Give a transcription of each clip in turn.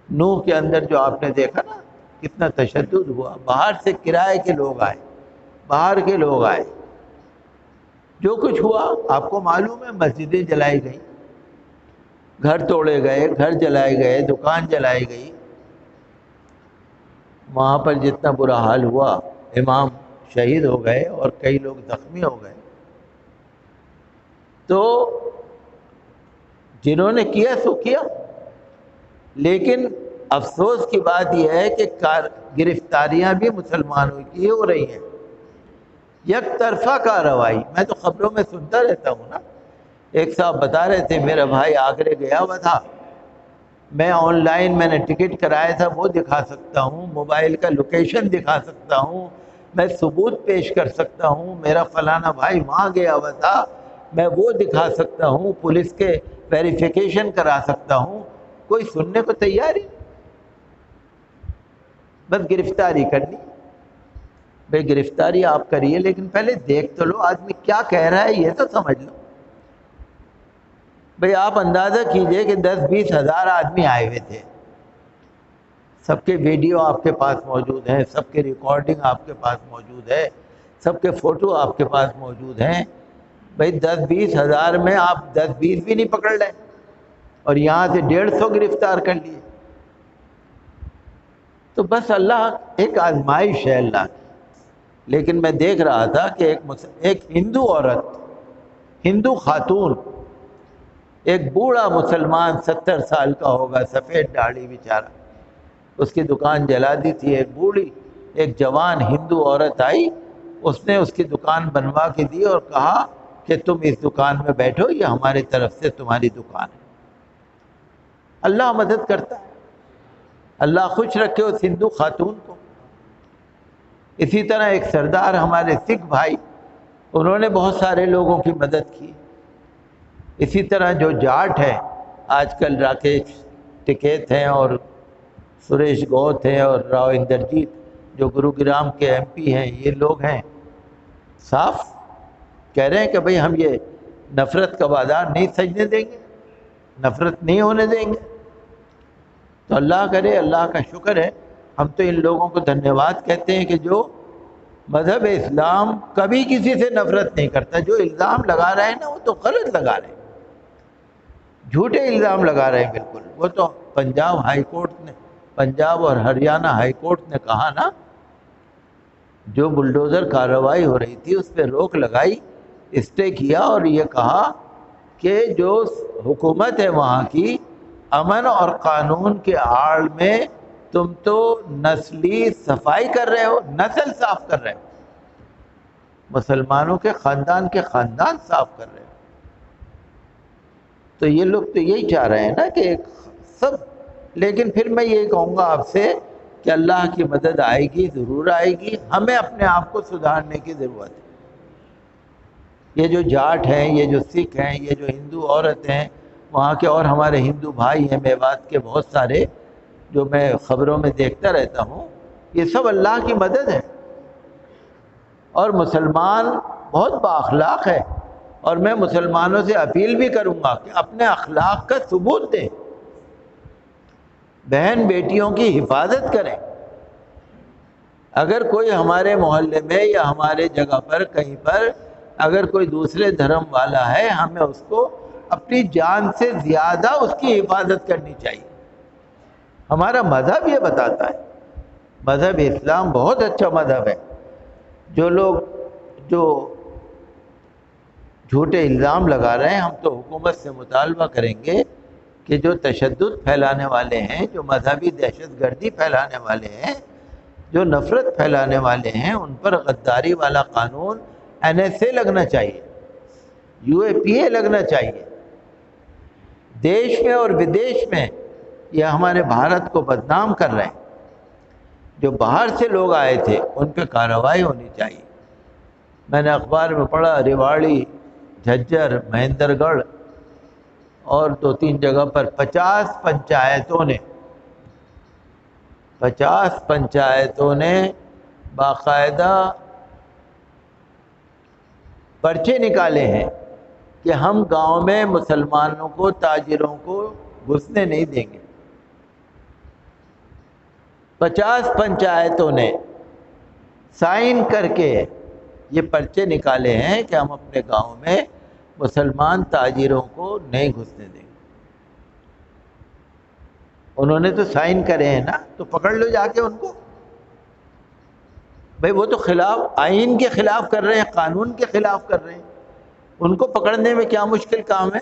نوح کے اندر جو آپ نے دیکھا نا کتنا تشدد ہوا، باہر سے کرائے کے لوگ آئے، باہر کے لوگ آئے، جو کچھ ہوا آپ کو معلوم ہے، مسجدیں جلائی گئی، گھر توڑے گئے، گھر جلائے گئے، دکان جلائی گئی، وہاں پر جتنا برا حال ہوا، امام شہید ہو گئے اور کئی لوگ زخمی ہو گئے۔ تو جنہوں نے کیا سو کیا، لیکن افسوس کی بات یہ ہے کہ گرفتاریاں بھی مسلمانوں کی ہو رہی ہیں، یک طرفہ کارروائی۔ میں تو خبروں میں سنتا رہتا ہوں نا، ایک صاحب بتا رہے تھے میرا بھائی آگرے گیا ہوا تھا، میں آن لائن میں نے ٹکٹ کرایا تھا، وہ دکھا سکتا ہوں، موبائل کا لوکیشن دکھا سکتا ہوں، میں ثبوت پیش کر سکتا ہوں، میرا فلانا بھائی وہاں گیا ہوا تھا، میں وہ دکھا سکتا ہوں، پولیس کے ویریفیکیشن کرا سکتا ہوں، کوئی سننے کو تیار ہی نہیں، بس گرفتاری کرنی۔ بھئی گرفتاری آپ کریے لیکن پہلے دیکھ تو لو آدمی کیا کہہ رہا ہے، یہ تو سمجھ لو۔ بھئی آپ اندازہ کیجئے کہ 10-20 ہزار آدمی آئے ہوئے تھے، سب کے ویڈیو آپ کے پاس موجود ہیں، سب کے ریکارڈنگ آپ کے پاس موجود ہے، سب کے فوٹو آپ کے پاس موجود ہیں۔ بھئی 10-20 ہزار میں آپ 10-20 بھی نہیں پکڑ لیں، اور یہاں سے 150 گرفتار کر لیے۔ تو بس اللہ ایک آزمائش ہے اللہ کی۔ لیکن میں دیکھ رہا تھا کہ ایک ہندو عورت، ہندو خاتون، ایک بوڑھا مسلمان 70 سال کا ہوگا، سفید داڑھی بیچارہ، اس کی دکان جلا دی تھی۔ ایک بوڑھی، ایک جوان ہندو عورت آئی، اس نے اس کی دکان بنوا کے دی اور کہا کہ تم اس دکان میں بیٹھو، یہ ہماری طرف سے تمہاری دکان ہے۔ اللہ مدد کرتا ہے، اللہ خوش رکھے اس ہندو خاتون کو۔ اسی طرح ایک سردار ہمارے سکھ بھائی، انہوں نے بہت سارے لوگوں کی مدد کی۔ اسی طرح جو جاٹ ہیں، آج کل راکیش ٹکیت ہیں اور سریش گوت ہیں اور راؤ اندرجیت جو گروگرام کے ایم پی ہیں، یہ لوگ ہیں، صاف کہہ رہے ہیں کہ بھئی ہم یہ نفرت کا بازار نہیں سجنے دیں گے، نفرت نہیں ہونے دیں گے۔ تو اللہ کرے، اللہ کا شکر ہے، ہم تو ان لوگوں کو دھنیہ واد کہتے ہیں کہ جو مذہب اسلام کبھی کسی سے نفرت نہیں کرتا۔ جو الزام لگا رہے ہیں نا، وہ تو غلط لگا رہے ہیں، جھوٹے الزام لگا رہے ہیں بالکل۔ وہ تو پنجاب ہائی کورٹ نے، پنجاب اور ہریانہ ہائی کورٹ نے کہا نا، جو بلڈوزر کارروائی ہو رہی تھی اس پہ روک لگائی، اسٹے کیا، اور یہ کہا کہ جو حکومت ہے وہاں کی، امن اور قانون کے آڑ میں تم تو نسلی صفائی کر رہے ہو، نسل صاف کر رہے ہو، مسلمانوں کے خاندان صاف کر رہے ہو۔ تو یہ لوگ تو یہی چاہ رہے ہیں نا کہ سب، لیکن پھر میں یہی کہوں گا آپ سے کہ اللہ کی مدد آئے گی، ضرور آئے گی، ہمیں اپنے آپ کو سدھارنے کی ضرورت ہے۔ یہ جو جاٹ ہیں، یہ جو سکھ ہیں، یہ جو ہندو عورت ہیں وہاں کے، اور ہمارے ہندو بھائی ہیں میوات کے بہت سارے، جو میں خبروں میں دیکھتا رہتا ہوں، یہ سب اللہ کی مدد ہے۔ اور مسلمان بہت بااخلاق ہے، اور میں مسلمانوں سے اپیل بھی کروں گا کہ اپنے اخلاق کا ثبوت دیں، بہن بیٹیوں کی حفاظت کریں۔ اگر کوئی ہمارے محلے میں یا ہمارے جگہ پر کہیں پر اگر کوئی دوسرے دھرم والا ہے، ہمیں اس کو اپنی جان سے زیادہ اس کی حفاظت کرنی چاہیے۔ ہمارا مذہب یہ بتاتا ہے، مذہب اسلام بہت اچھا مذہب ہے۔ جو لوگ جو جھوٹے الزام لگا رہے ہیں، ہم تو حکومت سے مطالبہ کریں گے کہ جو تشدد پھیلانے والے ہیں، جو مذہبی دہشت گردی پھیلانے والے ہیں، جو نفرت پھیلانے والے ہیں، ان پر غداری والا قانون NSA لگنا چاہیے، UAPA لگنا چاہیے۔ دیش میں اور ودیش میں یہ ہمارے بھارت کو بدنام کر رہے ہیں۔ جو باہر سے لوگ آئے تھے ان پہ کارروائی ہونی چاہیے۔ میں نے اخبار میں پڑھا، ریواڑی، جھجر، مہندر گڑھ اور 2-3 جگہ پر 50 پنچایتوں نے باقاعدہ پرچے نکالے ہیں کہ ہم گاؤں میں مسلمانوں کو، تاجروں کو گھسنے نہیں دیں گے۔ 50 پنچایتوں نے سائن کر کے یہ پرچے نکالے ہیں کہ ہم اپنے گاؤں میں مسلمان تاجروں کو نہیں گھسنے دیں گے۔ انہوں نے تو سائن کرے ہیں نا، تو پکڑ لو جا کے ان کو۔ بھئی وہ تو خلاف آئین کے خلاف کر رہے ہیں، قانون کے خلاف کر رہے ہیں، ان کو پکڑنے میں کیا مشکل کام ہے؟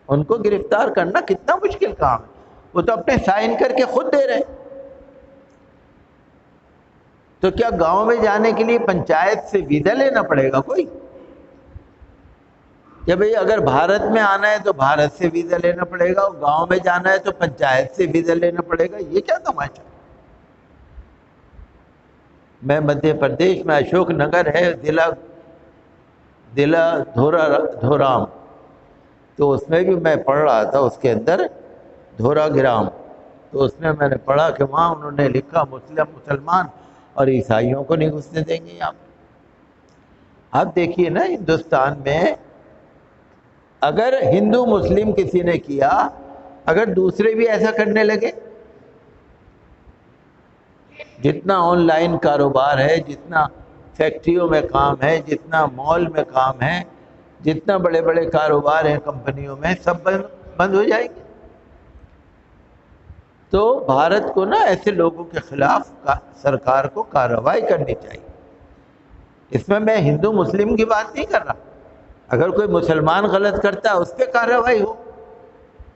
ان کو گرفتار کرنا کتنا مشکل کام ہے؟ وہ تو اپنے سائن کر کے خود دے رہے ہیں۔ تو کیا گاؤں میں جانے کے لیے پنچایت سے ویزا لینا پڑے گا کوئی؟ کہ بھئی اگر بھارت میں آنا ہے تو بھارت سے ویزا لینا پڑے گا، اور گاؤں میں جانا ہے تو پنچایت سے ویزا لینا پڑے گا؟ یہ کیا تماشا؟ میں مدھیہ پردیش میں اشوک نگر ہے، ضلع دھورام، تو اس میں بھی میں پڑھ رہا تھا، اس کے اندر دھورا گرام، تو اس میں نے پڑھا کہ وہاں انہوں نے لکھا مسلمان اور عیسائیوں کو نہیں گھسنے دیں گے یہاں۔ آپ دیکھیے نا، ہندوستان میں اگر ہندو مسلم کسی نے کیا، اگر دوسرے بھی ایسا کرنے لگے، جتنا آن لائن کاروبار ہے، جتنا فیکٹریوں میں کام ہے، جتنا مال میں کام ہے، جتنا بڑے بڑے کاروبار ہیں کمپنیوں میں، سب بند ہو جائیں گے۔ تو بھارت کو نا ایسے لوگوں کے خلاف سرکار کو کارروائی کرنی چاہیے۔ اس میں ہندو مسلم کی بات نہیں کر رہا، اگر کوئی مسلمان غلط کرتا ہے اس پہ کارروائی ہو،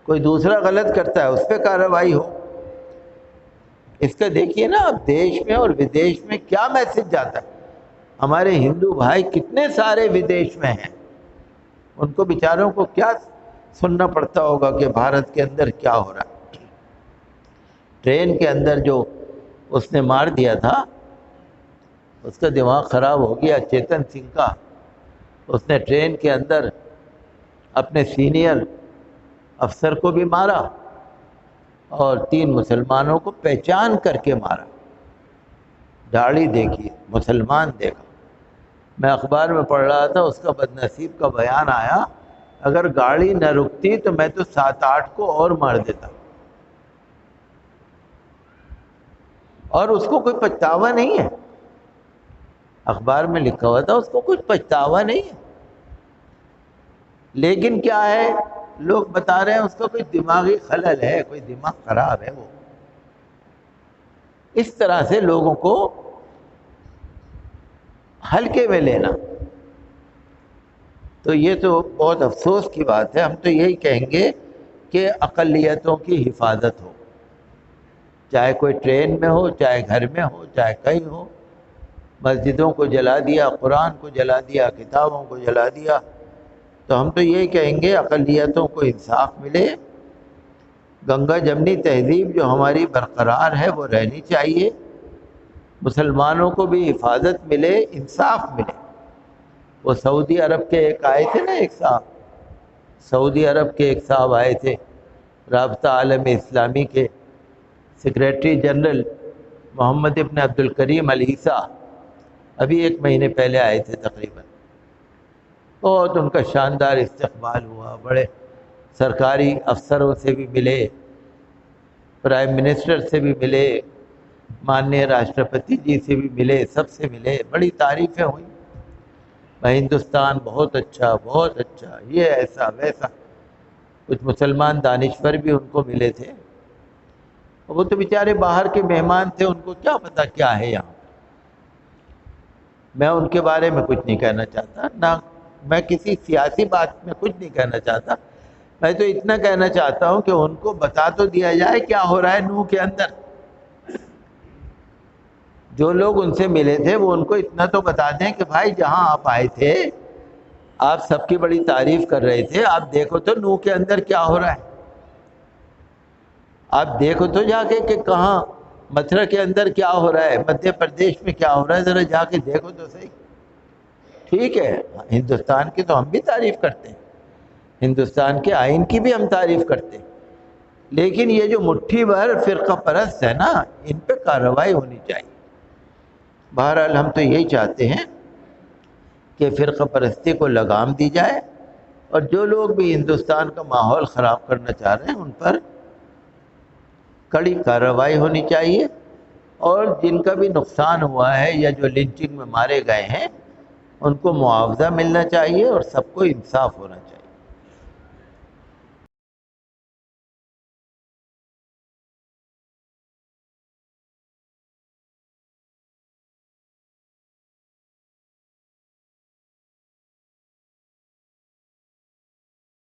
کوئی دوسرا غلط کرتا ہے اس پہ کارروائی ہو۔ اس کا دیکھیے نا، اب دیش میں اور ودیش میں کیا میسج جاتا ہے۔ ہمارے ہندو بھائی کتنے سارے ودیش میں ہیں، ان کو بیچاروں کو کیا سننا پڑتا ہوگا کہ بھارت کے اندر کیا ہو رہا ہے۔ ٹرین کے اندر جو اس نے مار دیا تھا، اس کا دماغ خراب ہو گیا، چیتن سنگھ کا۔ اس نے ٹرین کے اندر اپنے سینئر افسر کو بھی مارا اور 3 مسلمانوں کو پہچان کر کے مارا۔ داڑھی دیکھی، مسلمان دیکھا۔ میں اخبار میں پڑھ رہا تھا، اس کا بدنصیب کا بیان آیا، اگر گاڑی نہ رکتی تو میں تو 7-8 کو اور مار دیتا۔ اور اس کو کوئی پچھتاوا نہیں ہے، اخبار میں لکھا ہوا تھا اس کو کچھ پچھتاوا نہیں ہے، لیکن کیا ہے، لوگ بتا رہے ہیں اس کو کوئی دماغی خلل ہے، کوئی دماغ خراب ہے۔ وہ اس طرح سے لوگوں کو ہلکے میں لینا، تو یہ تو بہت افسوس کی بات ہے۔ ہم تو یہی کہیں گے کہ اقلیتوں کی حفاظت ہو، چاہے کوئی ٹرین میں ہو، چاہے گھر میں ہو، چاہے کہیں ہو۔ مسجدوں کو جلا دیا، قرآن کو جلا دیا، کتابوں کو جلا دیا، تو ہم تو یہی کہیں گے اقلیتوں کو انصاف ملے، گنگا جمنی تہذیب جو ہماری برقرار ہے وہ رہنی چاہیے، مسلمانوں کو بھی حفاظت ملے، انصاف ملے۔ وہ سعودی عرب کے ایک آئے تھے نا، ایک صاحب، سعودی عرب کے ایک صاحب آئے تھے، رابطہ عالم اسلامی کے سیکریٹری جنرل محمد ابن عبد الکریم العیسیٰ، ابھی 1 مہینے پہلے آئے تھے تقریباً۔ بہت ان کا شاندار استقبال ہوا، بڑے سرکاری افسروں سے بھی ملے، پرائم منسٹر سے بھی ملے، ماننیہ راشٹرپتی جی سے بھی ملے، سب سے ملے، بڑی تعریفیں ہوئیں، ہندوستان بہت اچھا، بہت اچھا، یہ ایسا ویسا۔ کچھ مسلمان دانشور بھی ان کو ملے تھے، وہ تو بیچارے باہر کے مہمان تھے، ان کو کیا پتہ کیا ہے یہاں۔ میں ان کے بارے میں کچھ نہیں کہنا چاہتا، نہ میں کسی سیاسی بات میں کچھ نہیں کہنا چاہتا، میں تو اتنا کہنا چاہتا ہوں کہ ان کو بتا تو دیا جائے کیا ہو رہا ہے نوح کے اندر۔ جو لوگ ان سے ملے تھے وہ ان کو اتنا تو بتا دیں کہ بھائی جہاں آپ آئے تھے، آپ سب کی بڑی تعریف کر رہے تھے، آپ دیکھو تو نوح کے اندر کیا ہو رہا ہے، آپ دیکھو تو جا کے کہ کہاں متھرا کے اندر کیا ہو رہا ہے، مدھیہ پردیش میں کیا ہو رہا ہے، ذرا جا کے دیکھو تو صحیح۔ ٹھیک ہے، ہندوستان کی تو ہم بھی تعریف کرتے ہیں، ہندوستان کے آئین کی بھی ہم تعریف کرتے ہیں، لیکن یہ جو مٹھی بھر فرقہ پرست ہے نا، ان پہ کارروائی ہونی چاہیے۔ بہرحال ہم تو یہی چاہتے ہیں کہ فرقہ پرستی کو لگام دی جائے، اور جو لوگ بھی ہندوستان کا ماحول خراب کرنا چاہ رہے ہیں ان پر کڑی کارروائی ہونی چاہیے، اور جن کا بھی نقصان ہوا ہے یا جو لنچنگ میں مارے گئے ہیں ان کو معاوضہ ملنا چاہیے، اور سب کو انصاف ہونا چاہیے۔